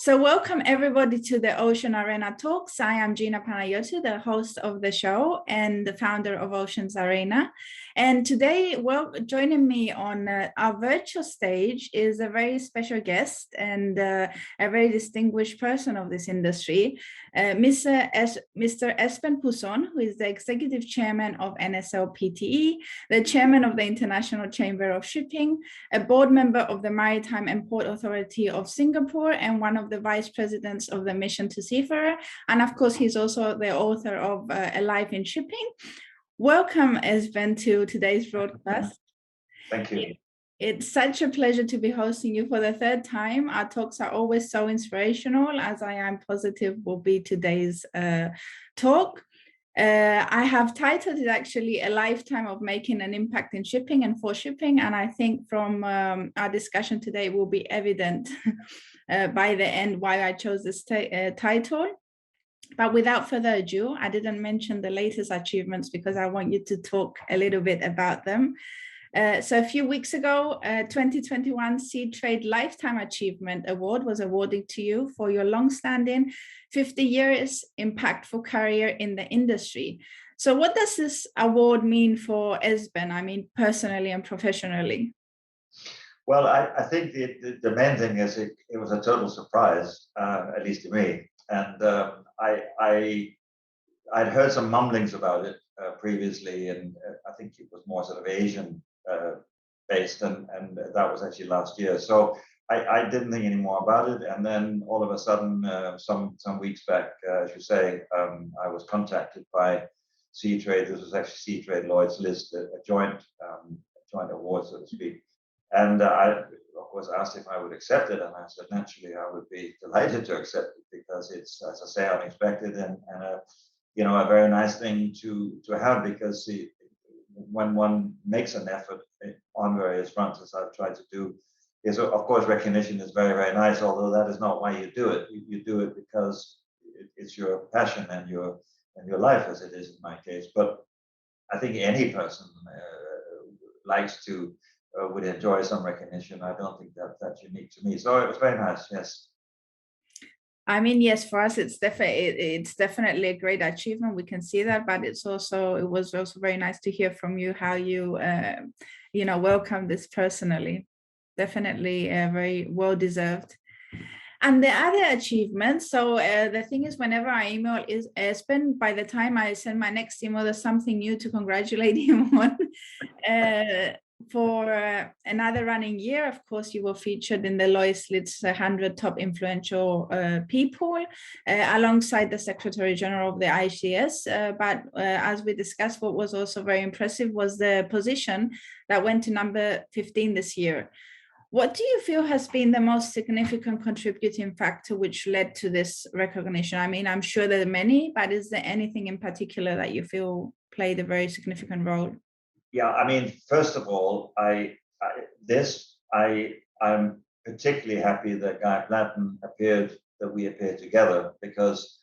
So welcome everybody to the Ocean Arena Talks. I am Gina Panayiotou, the host of the show and the founder of Oceans Arena. And today, joining me on our virtual stage is a very special guest and a very distinguished person of this industry, Mr. Esben Poulsson, who is the Executive Chairman of NSO-PTE, the Chairman of the International Chamber of Shipping, a board member of the Maritime and Port Authority of Singapore, and one of the vice presidents of the Mission to Seafarer. And of course, he's also the author of A Life in Shipping. Welcome, Esben, to today's broadcast. Thank you. It's such a pleasure to be hosting you for the third time. Our talks are always so inspirational, as I am positive will be today's talk. I have titled it actually A Lifetime of Making an Impact in Shipping and for Shipping. And I think from our discussion today will be evident by the end why I chose this title. But without further ado, I didn't mention the latest achievements because I want you to talk a little bit about them. So a few weeks ago, 2021 Seatrade Lifetime Achievement Award was awarded to you for your long-standing 50 years impactful career in the industry. So what does this award mean for Esben? I mean, personally and professionally? Well, I think the main thing is it was a total surprise, at least to me. And I'd heard some mumblings about it previously, and I think it was more sort of Asian based, and that was actually last year. So I didn't think any more about it, and then all of a sudden, some weeks back, as you say, I was contacted by Seatrade. This was actually Seatrade Lloyd's List, a joint award, so to speak. And I, of course, asked if I would accept it, and I said naturally I would be delighted to accept it because it's, as I say, unexpected and a very nice thing to have, because when one makes an effort on various fronts, as I've tried to do, is of course recognition is very, very nice, although that is not why you do it. You do it because it's your passion and your life, as it is in my case. But I think any person likes to would enjoy some recognition. I don't think that's unique to me. So it was very nice, yes. I mean, yes, for us, it's definitely a great achievement. We can see that, but it was also very nice to hear from you how you, welcome this personally. Definitely very well deserved. And the other achievement, so the thing is, whenever I email Esben, by the time I send my next email, there's something new to congratulate him on. For another running year, of course, you were featured in the Lloyd's List 100 Top Influential People alongside the Secretary General of the ICS. But as we discussed, what was also very impressive was the position that went to number 15 this year. What do you feel has been the most significant contributing factor which led to this recognition? I mean, I'm sure there are many, but is there anything in particular that you feel played a very significant role? Yeah, I mean, first of all, I'm particularly happy that Guy Platten we appeared together, because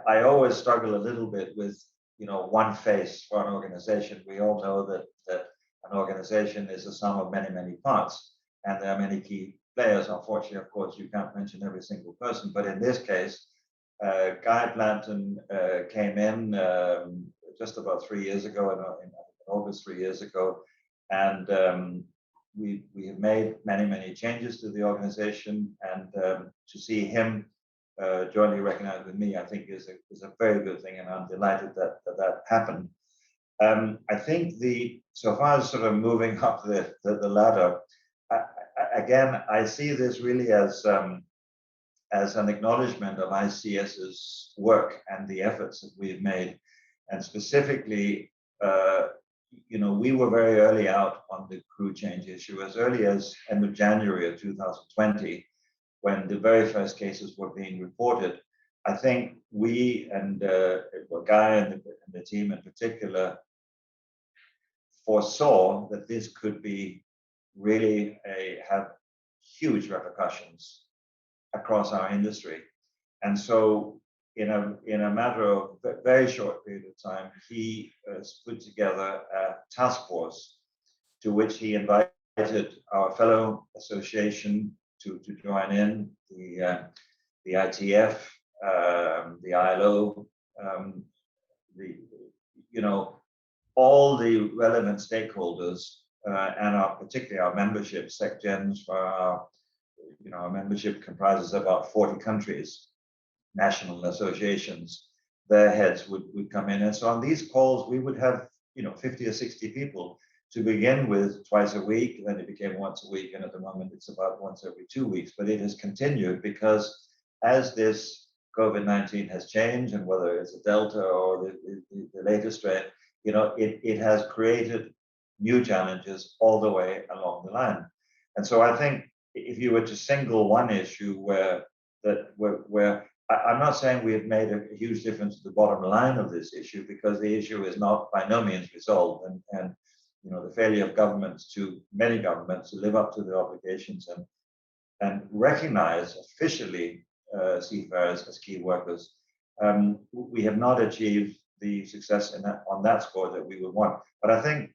I always struggle a little bit with, one face for an organization. We all know that an organization is a sum of many, many parts, and there are many key players. Unfortunately, of course, you can't mention every single person, but in this case, Guy Platten came in just about 3 years ago, in August 3 years ago, and we have made many, many changes to the organization, and to see him jointly recognized with me, I think is a very good thing, and I'm delighted that happened. I think so far as sort of moving up the ladder, I see this really as an acknowledgement of ICS's work and the efforts that we've made, and specifically, we were very early out on the crew change issue, as early as end of January of 2020, when the very first cases were being reported. I think we and Guy and the team in particular foresaw that this could be really have huge repercussions across our industry. And so in a matter of a very short period of time, he put together a task force to which he invited our fellow association to join in, the the ITF, the ILO, the, you know, all the relevant stakeholders, and particularly our membership, SecGens, for our, our membership comprises about 40 countries, national associations. Their heads would come in, and so on these calls we would have 50 or 60 people to begin with, twice a week. Then it became once a week, and at the moment it's about once every 2 weeks. But it has continued because as this COVID-19 has changed, and whether it's a Delta or the latest strain, it has created new challenges all the way along the line. And so I think if you were to single one issue where I'm not saying we have made a huge difference to the bottom line of this issue, because the issue is not by no means resolved, and the failure of many governments to live up to their obligations and recognize officially seafarers as key workers. We have not achieved the success on that score that we would want. But I think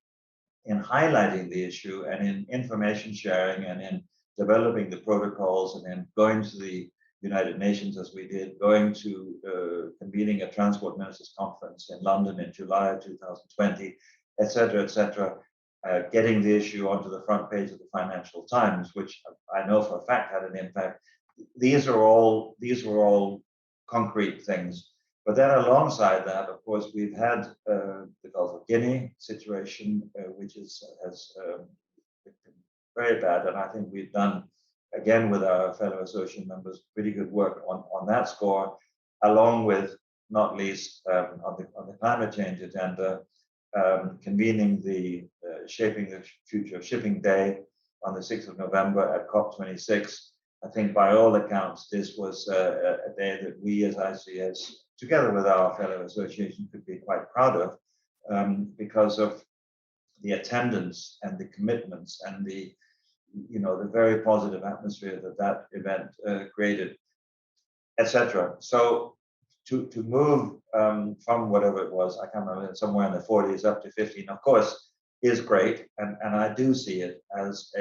in highlighting the issue and in information sharing and in developing the protocols and in going to the United Nations as we did, going to convening a transport ministers conference in London in July of 2020, et cetera, getting the issue onto the front page of the Financial Times, which I know for a fact had an impact. These are all concrete things. But then alongside that, of course, we've had the Gulf of Guinea situation, which has been very bad. And I think we've done, again, with our fellow associate members, pretty good work on that score, along with, not least, on the climate change agenda, convening the Shaping the Future of Shipping Day on the 6th of November at COP26. I think by all accounts, this was a day that we as ICS, together with our fellow association, could be quite proud of, because of the attendance and the commitments and the very positive atmosphere that event created, etc. So to move from whatever it was, I can't remember, somewhere in the 40s up to 15, of course, is great, and I do see it as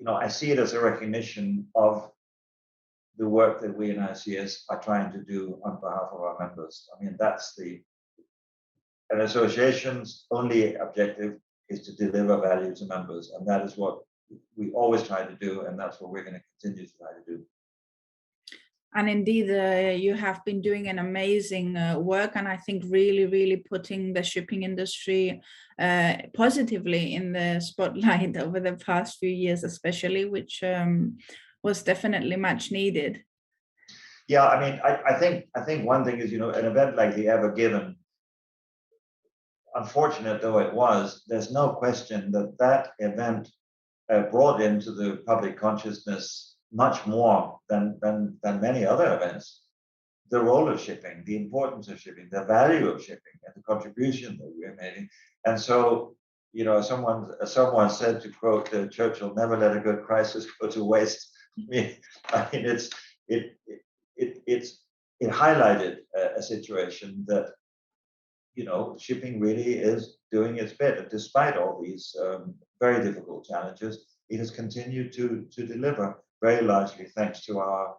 I see it as a recognition of the work that we in ICS are trying to do on behalf of our members. I mean, that's an association's only objective is to deliver value to members, and that is what we always try to do, and that's what we're going to continue to try to do. And indeed, you have been doing an amazing work, and I think really putting the shipping industry positively in the spotlight over the past few years, especially, which was definitely much needed. Yeah, I mean, I think one thing is, an event like the Ever Given, unfortunate though it was, there's no question that event brought into the public consciousness much more than many other events, the role of shipping, the importance of shipping, the value of shipping, and the contribution that we're making. And so, someone said, to quote Churchill, "Never let a good crisis go to waste." I mean, it highlighted a situation that shipping really is doing its bit, and despite all these very difficult challenges, it has continued to deliver, very largely thanks to our,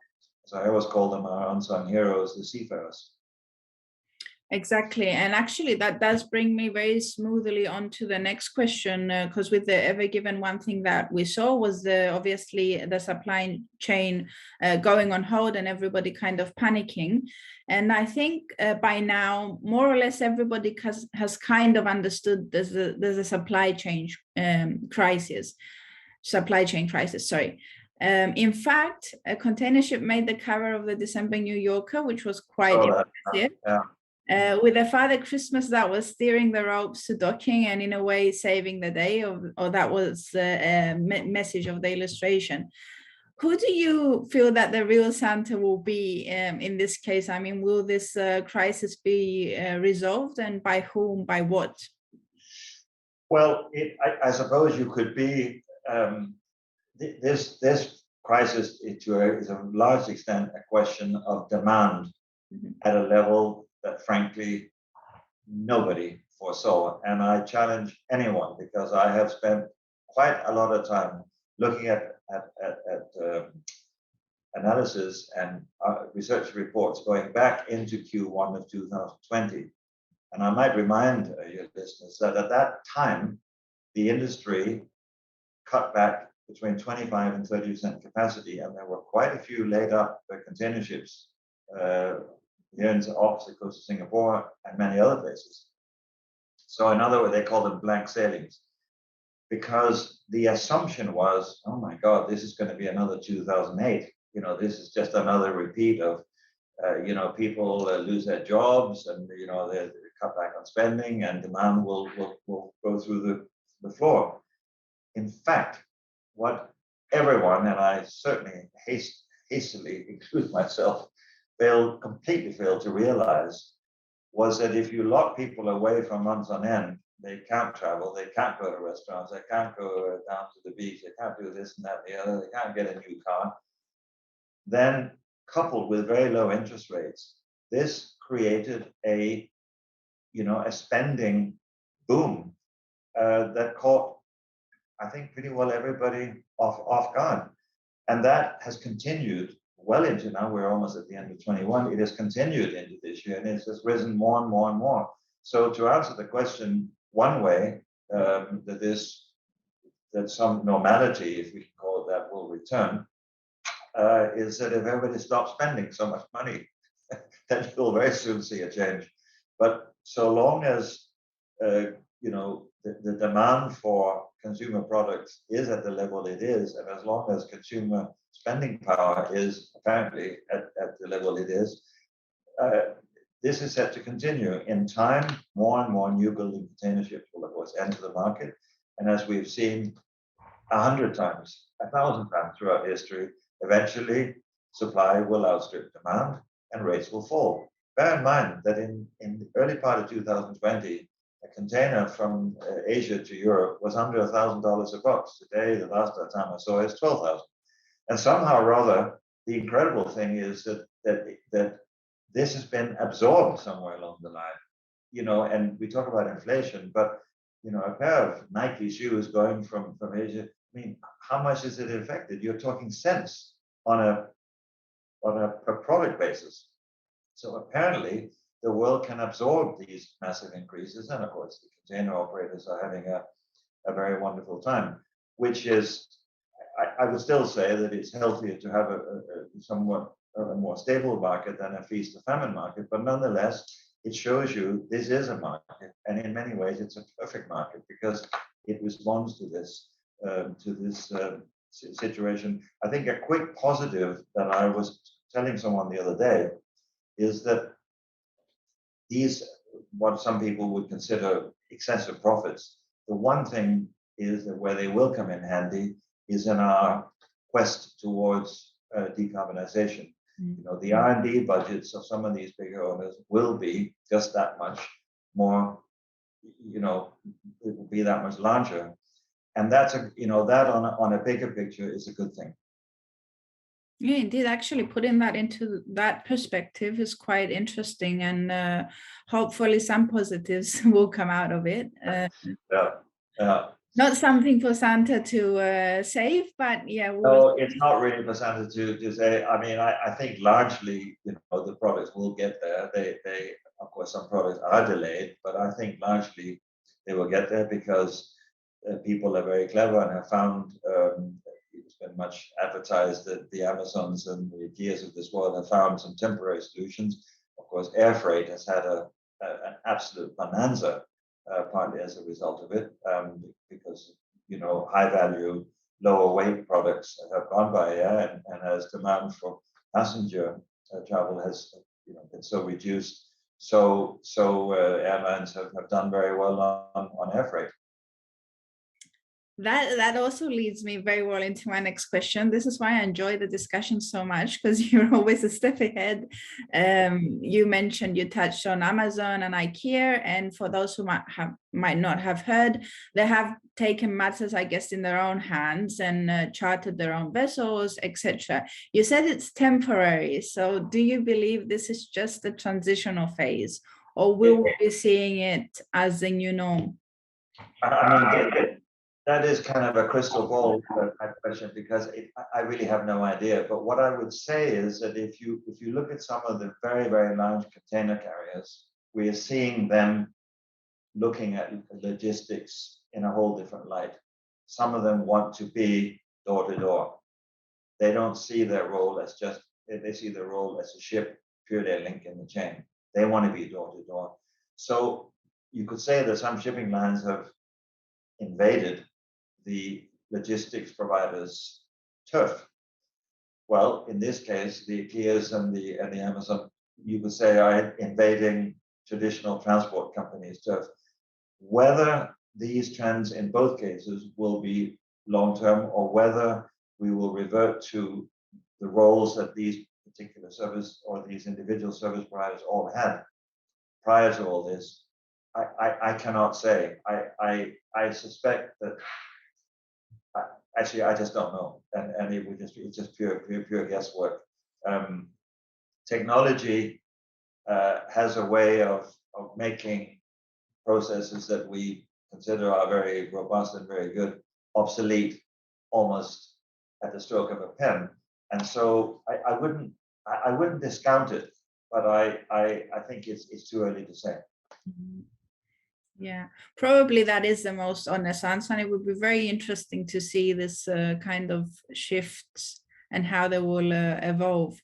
as I always call them, our unsung heroes, the seafarers. Exactly. And actually, that does bring me very smoothly on to the next question, because with the Ever Given, one thing that we saw was obviously the supply chain going on hold and everybody kind of panicking. And I think by now, more or less, everybody has kind of understood there's a supply chain crisis. In fact, a container ship made the cover of the December New Yorker, which was quite impressive. Yeah. With a Father Christmas that was steering the ropes to docking and in a way saving the day, or that was the message of the illustration. Who do you feel that the real Santa will be in this case? I mean, will this crisis be resolved, and by whom, by what? Well, I suppose you could be, this crisis is to a large extent a question of demand at a level that frankly nobody foresaw. And I challenge anyone, because I have spent quite a lot of time looking at analysis and research reports going back into Q1 of 2020. And I might remind your listeners that at that time, the industry cut back between 25 and 30% capacity, and there were quite a few laid up container ships here in the opposite coast of Singapore and many other places. So in other words, they call them blank sailings, because the assumption was, oh my God, this is going to be another 2008. You know, this is just another repeat of, you know, people lose their jobs and, you know, they cut back on spending and demand will go through the floor. In fact, what everyone, and I certainly hastily include myself, completely failed to realize was that if you lock people away for months on end, they can't travel, they can't go to restaurants, they can't go down to the beach, they can't do this and that and the other, they can't get a new car. Then, coupled with very low interest rates, this created a spending boom that caught, I think, pretty well everybody off guard. And that has continued well into now. We're almost at the end of 21. It has continued into this year, and it's just risen more and more and more. So to answer the question, one way that some normality, if we can call it that, will return, is that if everybody stops spending so much money, then you'll very soon see a change. But so long as the demand for consumer products is at the level it is, and as long as consumer spending power is apparently at the level it is, this is set to continue. In time, more and more new building container ships will, of course, enter the market. And as we've seen 100 times, 1,000 times throughout history, eventually supply will outstrip demand and rates will fall. Bear in mind that in the early part of 2020, a container from Asia to Europe was under $1,000 a box. Today, the last time I saw it, is $12,000. And somehow or other, the incredible thing is that this has been absorbed somewhere along the line. And we talk about inflation, but a pair of Nike shoes going from Asia, I mean, how much is it affected? You're talking cents on a per product basis. So apparently, the world can absorb these massive increases, and of course, the container operators are having a very wonderful time, which is, I would still say that it's healthier to have a somewhat more stable market than a feast or famine market, but nonetheless, it shows you this is a market, and in many ways, it's a perfect market because it responds to this situation. I think a quick positive that I was telling someone the other day is that these, what some people would consider excessive profits, the one thing is that where they will come in handy is in our quest towards decarbonization. The R&D budgets of some of these bigger owners will be just that much more, it will be that much larger. And that's that on a bigger picture is a good thing. Yeah, indeed. Actually, putting that into that perspective is quite interesting, and hopefully some positives will come out of it. Yeah. Not something for Santa to save, but yeah. No, it's not really for Santa to say. I mean, I think largely, the products will get there. They of course, some products are delayed, but I think largely they will get there because people are very clever and have found. It's been much advertised that the Amazons and the IKEAs of this world have found some temporary solutions. Of course, air freight has had an absolute bonanza, partly as a result of it, because high value, lower weight products have gone by air, and as demand for passenger travel has been so reduced, so airlines have done very well on air freight. That also leads me very well into my next question. This is why I enjoy the discussion so much, because you're always a step ahead. You touched on Amazon and IKEA, and for those who might not have heard, they have taken matters, I guess, in their own hands and chartered their own vessels, etc. You said it's temporary. So do you believe this is just a transitional phase, or will we be seeing it as the new norm? I mean, That is kind of a crystal ball type question, because I really have no idea. But what I would say is that if you look at some of the very, very large container carriers, we are seeing them looking at logistics in a whole different light. Some of them want to be door to door. They don't see their role as just, they see their role as a ship, purely a link in the chain. They want to be door to door. So you could say that some shipping lines have invaded the logistics providers' turf. Well, in this case, the IKEAs and the Amazon, you could say, are invading traditional transport companies' turf. Whether these trends in both cases will be long-term, or whether we will revert to the roles that these particular service or these individual service providers all had prior to all this, I cannot say. I suspect that, actually, I just don't know, and it's just pure guesswork. Technology has a way of making processes that we consider are very robust and very good obsolete almost at the stroke of a pen. And so I wouldn't discount it, but I think it's too early to say. Mm-hmm. Yeah, probably that is the most honest answer. And it would be very interesting to see this kind of shifts and how they will evolve.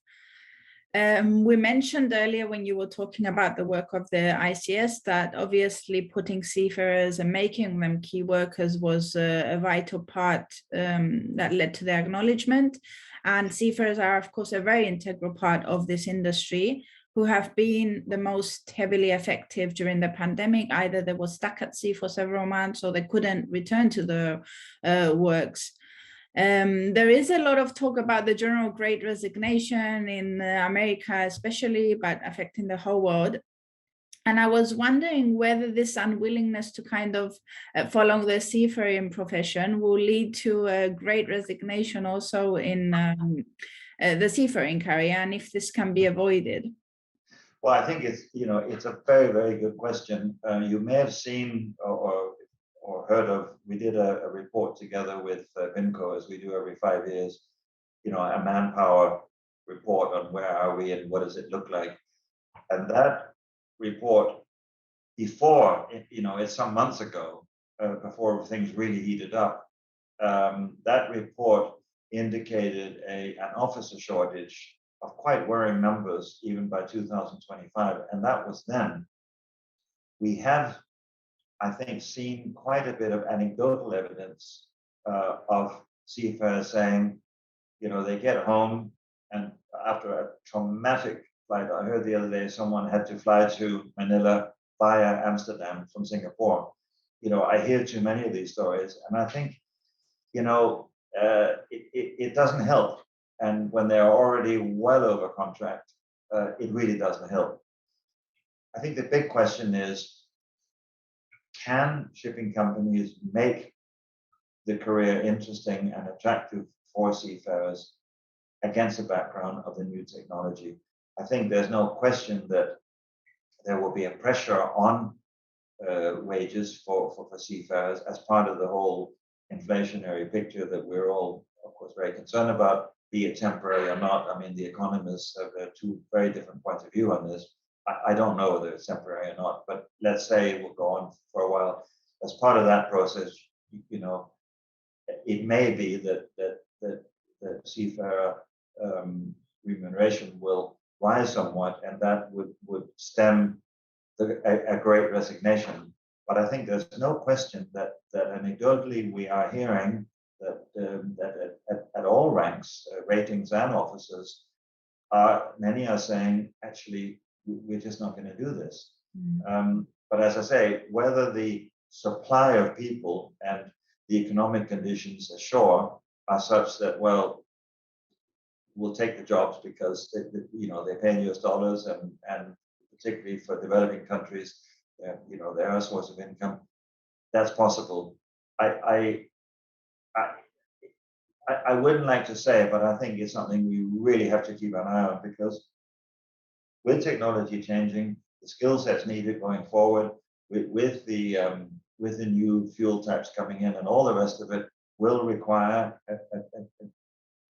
We mentioned earlier when you were talking about the work of the ICS that obviously putting seafarers and making them key workers was a vital part that led to their acknowledgement. And seafarers are, of course, a very integral part of this industry, who have been the most heavily affected during the pandemic. Either they were stuck at sea for several months or they couldn't return to the works. There is a lot of talk about the general great resignation in America, especially, but affecting the whole world. And I was wondering whether this unwillingness to kind of follow the seafaring profession will lead to a great resignation also in the seafaring career, and if this can be avoided. Well, I think it's a very, very good question. You may have seen or heard of, we did a report together with PIMCO, as we do every 5 years, a manpower report on where are we and what does it look like. And that report, before, it's some months ago, before things really heated up, that report indicated an officer shortage of quite worrying numbers, even by 2025. And that was then. We have, I think, seen quite a bit of anecdotal evidence of seafarers saying, they get home, and after a traumatic flight, I heard the other day someone had to fly to Manila via Amsterdam from Singapore. I hear too many of these stories, and I think, it doesn't help. And when they're already well over contract, it really doesn't help. I think the big question is, can shipping companies make the career interesting and attractive for seafarers against the background of the new technology? I think there's no question that there will be a pressure on wages for seafarers as part of the whole inflationary picture that we're all, of course, very concerned about, be it temporary or not. I mean, the economists have two very different points of view on this. I don't know whether it's temporary or not, but let's say it will go on for a while. As part of that process, it may be that the seafarer remuneration will rise somewhat, and that would stem a great resignation. But I think there's no question that anecdotally we are hearing that at all ranks, ratings and officers, many are saying, actually, we're just not going to do this. But as I say, whether the supply of people and the economic conditions ashore are such that, well, we'll take the jobs because they pay in US dollars, and particularly for developing countries, they're a source of income. That's possible. I wouldn't like to say it, but I think it's something we really have to keep an eye on, because with technology changing, the skill sets needed going forward, with the with the new fuel types coming in and all the rest of it will require a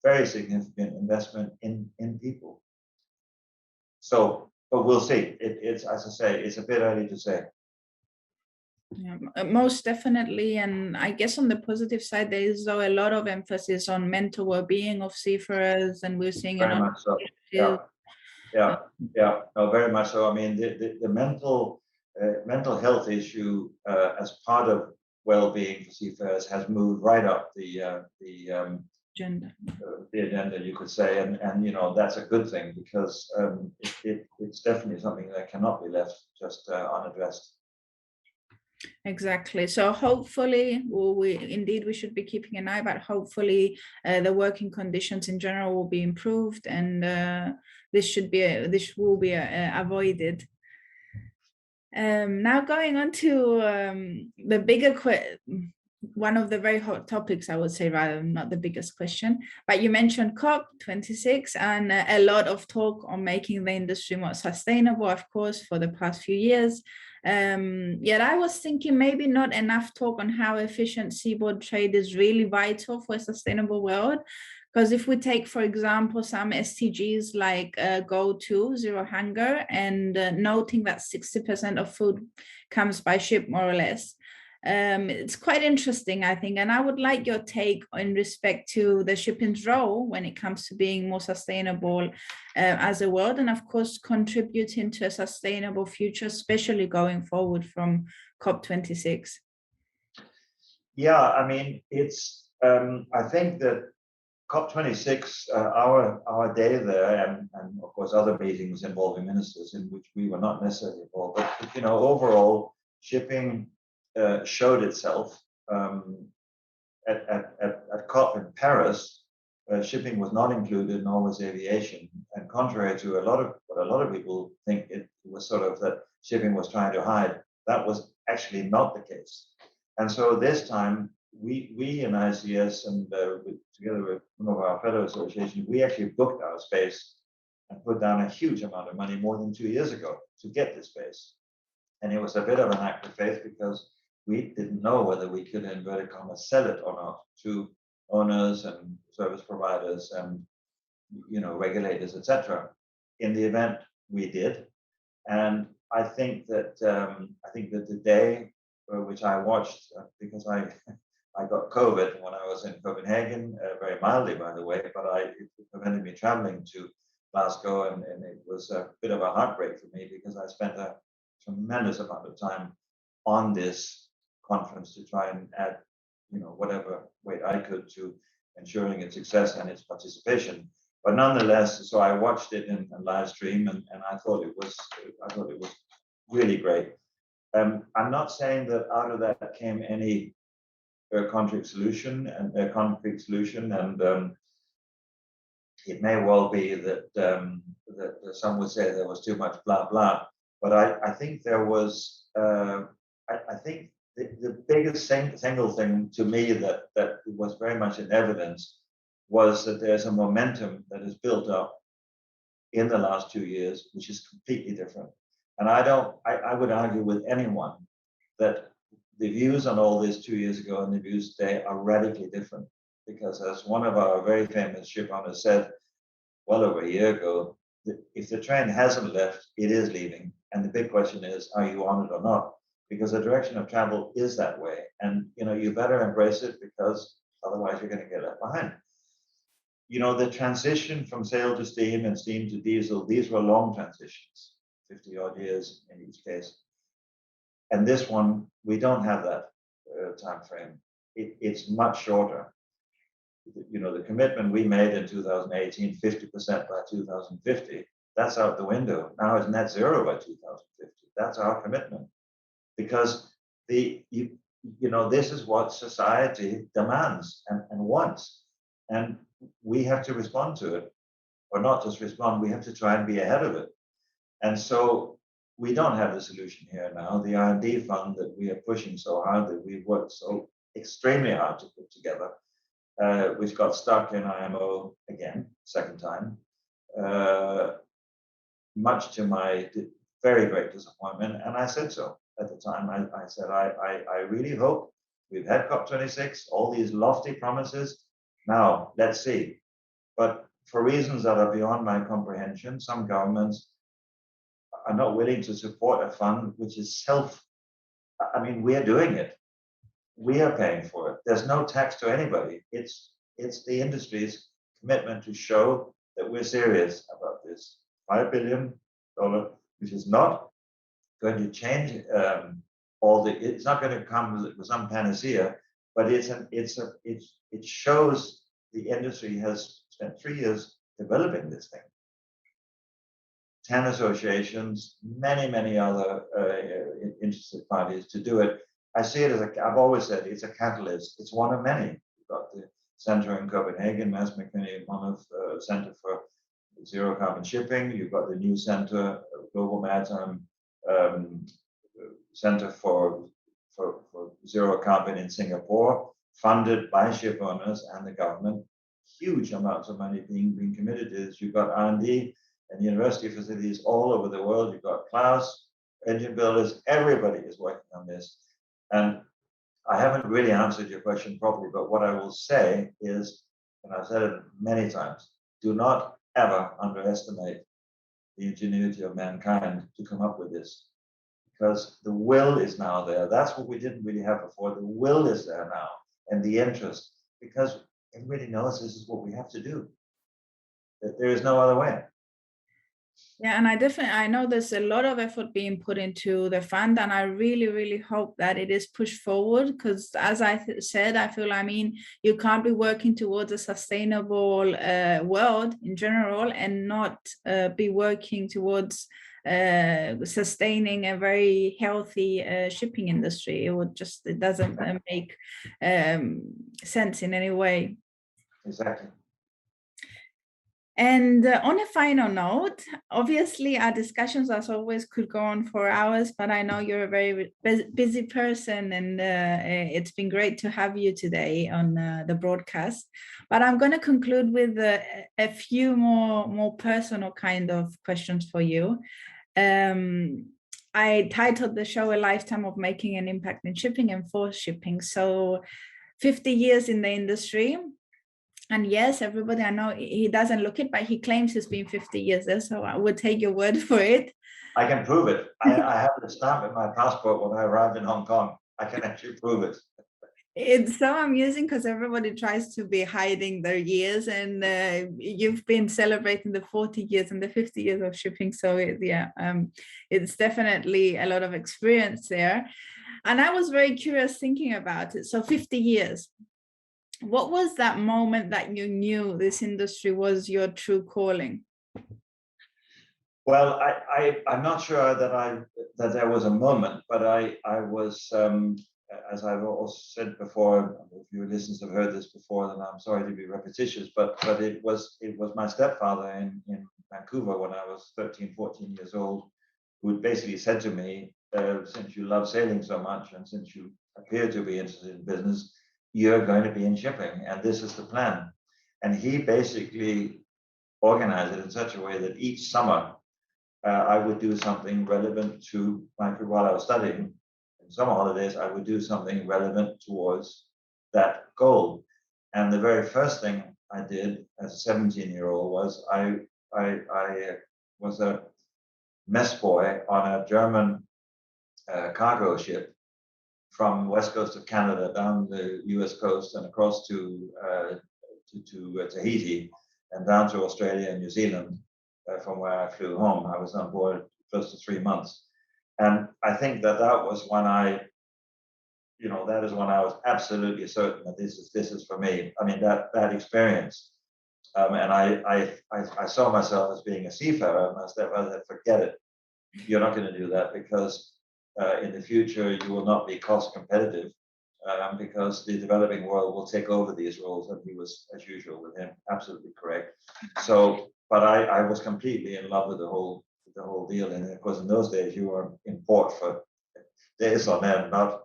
very significant investment in people. So, but we'll see. It's, as I say, it's a bit early to say. Yeah, most definitely. And I guess on the positive side, there is though a lot of emphasis on mental well-being of seafarers, and we're seeing very much so. Yeah, no, very much so. I mean, the mental health issue as part of well-being for seafarers has moved right up the agenda, you could say, and you know, that's a good thing, because it's definitely something that cannot be left just unaddressed. Exactly. So hopefully, we should be keeping an eye, but hopefully the working conditions in general will be improved, and this will be avoided. Now going on to the bigger one of the very hot topics, I would say, rather not the biggest question, but you mentioned COP26 and a lot of talk on making the industry more sustainable, of course, for the past few years. Yet I was thinking maybe not enough talk on how efficient seaboard trade is really vital for a sustainable world. Because if we take, for example, some SDGs like Goal 2, Zero Hunger, and noting that 60% of food comes by ship, more or less, it's quite interesting, I think. And I would like your take in respect to the shipping's role when it comes to being more sustainable as a world, and of course contributing to a sustainable future, especially going forward from COP26. Yeah, I mean, it's I think that COP26, our day there, and of course other meetings involving ministers in which we were not necessarily involved, but you know, overall shipping showed itself at COP in Paris. Shipping was not included, nor was aviation, and contrary to what a lot of people think, it was sort of that shipping was trying to hide. That was actually not the case. And so this time, we in ICS and together with one of our fellow associations, we actually booked our space and put down a huge amount of money more than 2 years ago to get this space. And it was a bit of an act of faith, because we didn't know whether we could, in inverted commas, sell it or not to owners and service providers and, you know, regulators, etc. In the event, we did, and I think that the day which I watched, because I got COVID when I was in Copenhagen, very mildly, by the way, but it prevented me traveling to Glasgow, and it was a bit of a heartbreak for me, because I spent a tremendous amount of time on this conference to try and add, you know, whatever weight I could to ensuring its success and its participation. But nonetheless, so I watched it in live stream, and I thought it was really great. I'm not saying that out of that came any concrete solution, and it may well be that that some would say there was too much blah blah. But I think there was. I think the biggest single thing to me that was very much in evidence was that there's a momentum that is built up in the last 2 years, which is completely different. And I would argue with anyone that the views on all this 2 years ago and the views today are radically different. Because as one of our very famous ship owners said well over a year ago, if the train hasn't left, it is leaving. And the big question is, are you on it or not? Because the direction of travel is that way. And you know, you better embrace it, because otherwise you're going to get left behind. You know, the transition from sail to steam and steam to diesel, these were long transitions, 50 odd years in each case. And this one, we don't have that time frame. It's much shorter. You know, the commitment we made in 2018, 50% by 2050, that's out the window. Now it's net zero by 2050. That's our commitment. Because you know, this is what society demands and wants. And we have to respond to it. Or not just respond, we have to try and be ahead of it. And so we don't have the solution here now. The R&D fund that we are pushing so hard, that we've worked so extremely hard to put together, which got stuck in IMO again, second time, much to my very great disappointment, and I said so. at the time. I said, I really hope we've had COP26, all these lofty promises. Now, let's see. But for reasons that are beyond my comprehension, some governments are not willing to support a fund which is we're doing it. We are paying for it. There's no tax to anybody. It's the industry's commitment to show that we're serious about this. $5 billion, which is not going to change it's not going to come with some panacea, but it shows the industry has spent 3 years developing this thing. 10 associations, many other interested parties to do it. I see it as I've always said, it's a catalyst. It's one of many. You've got the center in Copenhagen, Mads McKinney, one of Center for Zero Carbon Shipping. You've got the new center, Global Maritime Center for Zero Carbon in Singapore, funded by ship owners and the government. Huge amounts of money being committed to this. You've got R&D and university facilities all over the world. You've got Klaus, engine builders, everybody is working on this. And I haven't really answered your question properly, but what I will say is, and I've said it many times, do not ever underestimate the ingenuity of mankind to come up with this, because the will is now there. That's what we didn't really have before. The will is there now, and the interest, because everybody knows this is what we have to do. That there is no other way. Yeah, and I know there's a lot of effort being put into the fund, and I really hope that it is pushed forward, because as I said, I feel, you can't be working towards a sustainable world in general and not be working towards sustaining a very healthy shipping industry. It doesn't make sense in any way. Exactly. And on a final note, obviously our discussions as always could go on for hours, but I know you're a very busy person, and it's been great to have you today on the broadcast. But I'm going to conclude with a few more personal kind of questions for you. I titled the show A Lifetime of Making an Impact in Shipping and for Shipping. So 50 years in the industry. And yes, everybody, I know he doesn't look it, but he claims it's been 50 years there, so I would take your word for it. I can prove it. I have the stamp in my passport when I arrived in Hong Kong. I can actually prove it. It's so amusing because everybody tries to be hiding their years, and you've been celebrating the 40 years and the 50 years of shipping. So it's definitely a lot of experience there. And I was very curious thinking about it. So 50 years. What was that moment that you knew this industry was your true calling? Well, I'm not sure that there was a moment, but I was, as I've also said before, if your listeners have heard this before, then I'm sorry to be repetitious, but it was my stepfather in Vancouver when I was 13, 14 years old, who basically said to me, since you love sailing so much and since you appear to be interested in business, you're going to be in shipping, and this is the plan. And he basically organized it in such a way that each summer I would do something relevant to while I was studying. In summer holidays, I would do something relevant towards that goal. And the very first thing I did as a 17-year-old was I was a mess boy on a German cargo ship from west coast of Canada down the US coast and across to Tahiti and down to Australia and New Zealand from where I flew home. I was on board close to 3 months. And I think that was when that is when I was absolutely certain that this is for me. That experience. And I saw myself as being a seafarer, and I said, forget it. You're not going to do that because in the future, you will not be cost competitive because the developing world will take over these roles. And he was, as usual with him, absolutely correct. So, but I was completely in love with the whole deal. And of course, in those days, you were in port for days on end, not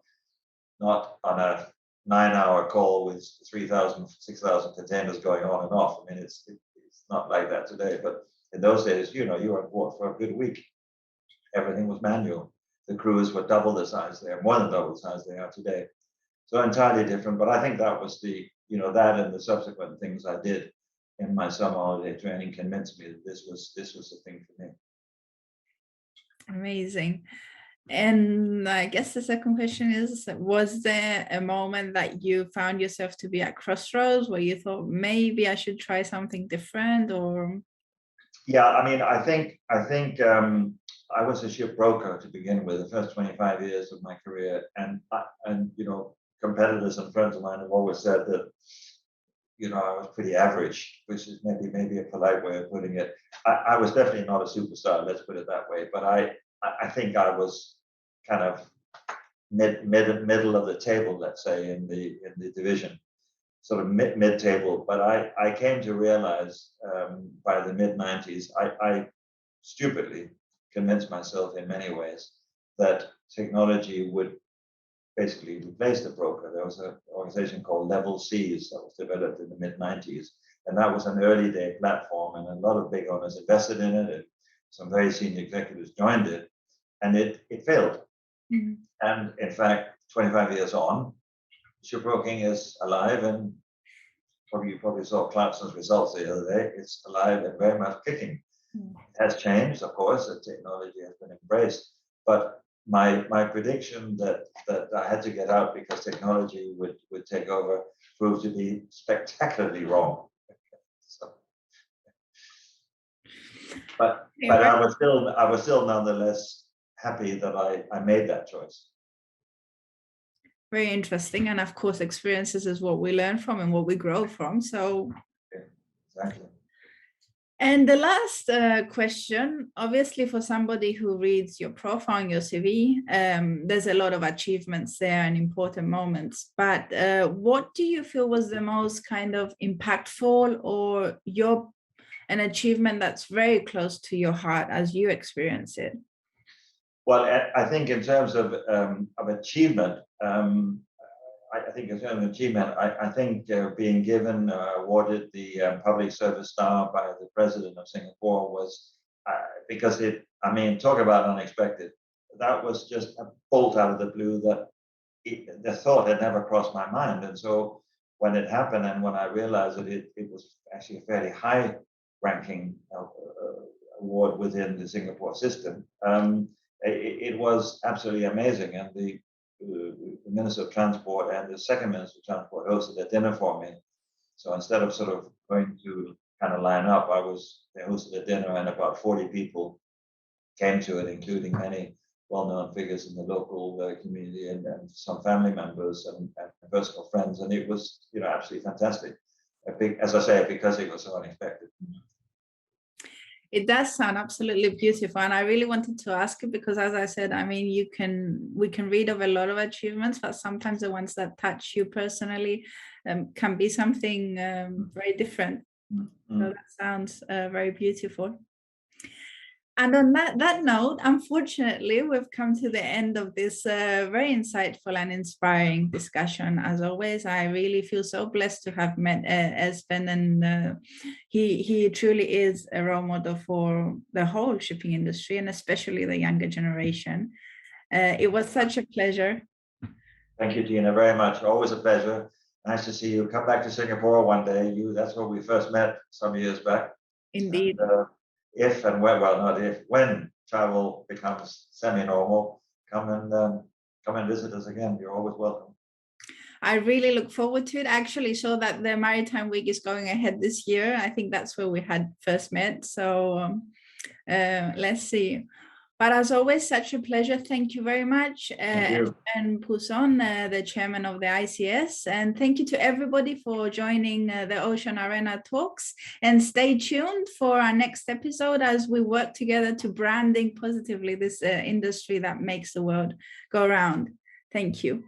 on a 9-hour call with 3,000, 6,000 containers going on and off. It's not like that today. But in those days, you were in port for a good week. Everything was manual. the crews were double the size they are, more than double the size they are today. So entirely different. But I think that was that and the subsequent things I did in my summer holiday training convinced me that this was the thing for me. Amazing. And I guess the second question is, was there a moment that you found yourself to be at crossroads where you thought maybe I should try something different? Or yeah, I mean, I think I was a shipbroker to begin with the first 25 years of my career, and competitors and friends of mine have always said that I was pretty average, which is maybe a polite way of putting it. I was definitely not a superstar, let's put it that way, but I think I was kind of middle of the table, let's say, in the division, sort of mid table. But I came to realize by the mid 90s, I stupidly convinced myself in many ways that technology would basically replace the broker. There was an organization called Level Seas that was developed in the mid 90s, and that was an early day platform, and a lot of big owners invested in it, and some very senior executives joined it, and it failed. Mm-hmm. And in fact, 25 years on, shipbroking is alive, and you probably saw Clarkson's results the other day. It's alive and very much kicking. Mm-hmm. It has changed, of course, the technology has been embraced, but my prediction that I had to get out because technology would take over proved to be spectacularly wrong. So, but I was still nonetheless happy that I made that choice. Very interesting, and of course, experiences is what we learn from and what we grow from. So, yeah, exactly. And the last question, obviously, for somebody who reads your profile and your CV, there's a lot of achievements there and important moments. But what do you feel was the most kind of impactful, or an achievement that's very close to your heart as you experience it? Well, I think in terms of achievement, I think in terms of achievement, I think being given, awarded the Public Service Star by the President of Singapore was, because talk about unexpected. That was just a bolt out of the blue that the thought had never crossed my mind. And so when it happened, and when I realized that it was actually a fairly high ranking award within the Singapore system, it was absolutely amazing. And the Minister of Transport and the second Minister of Transport hosted a dinner for me. So instead of sort of going to kind of line up, they hosted a dinner, and about 40 people came to it, including many well-known figures in the local community and some family members and personal friends. And it was, absolutely fantastic. As I say, because it was so unexpected. It does sound absolutely beautiful, and I really wanted to ask you because, as I said, we can read of a lot of achievements, but sometimes the ones that touch you personally can be something very different. Mm-hmm. So that sounds very beautiful. And on that note, unfortunately, we've come to the end of this very insightful and inspiring discussion. As always, I really feel so blessed to have met Esben, and he truly is a role model for the whole shipping industry, and especially the younger generation. It was such a pleasure. Thank you, Gina, very much. Always a pleasure. Nice to see you. Come back to Singapore one day. That's where we first met some years back. Indeed. And, when travel becomes semi-normal, come and visit us again. You're always welcome. I really look forward to it. I actually saw that the Maritime Week is going ahead this year. I think that's where we had first met. So let's see. But as always, such a pleasure. Thank you very much, Esben Poulsson, the chairman of the ICS. And thank you to everybody for joining the Ocean Arena Talks. And stay tuned for our next episode as we work together to branding positively this industry that makes the world go round. Thank you.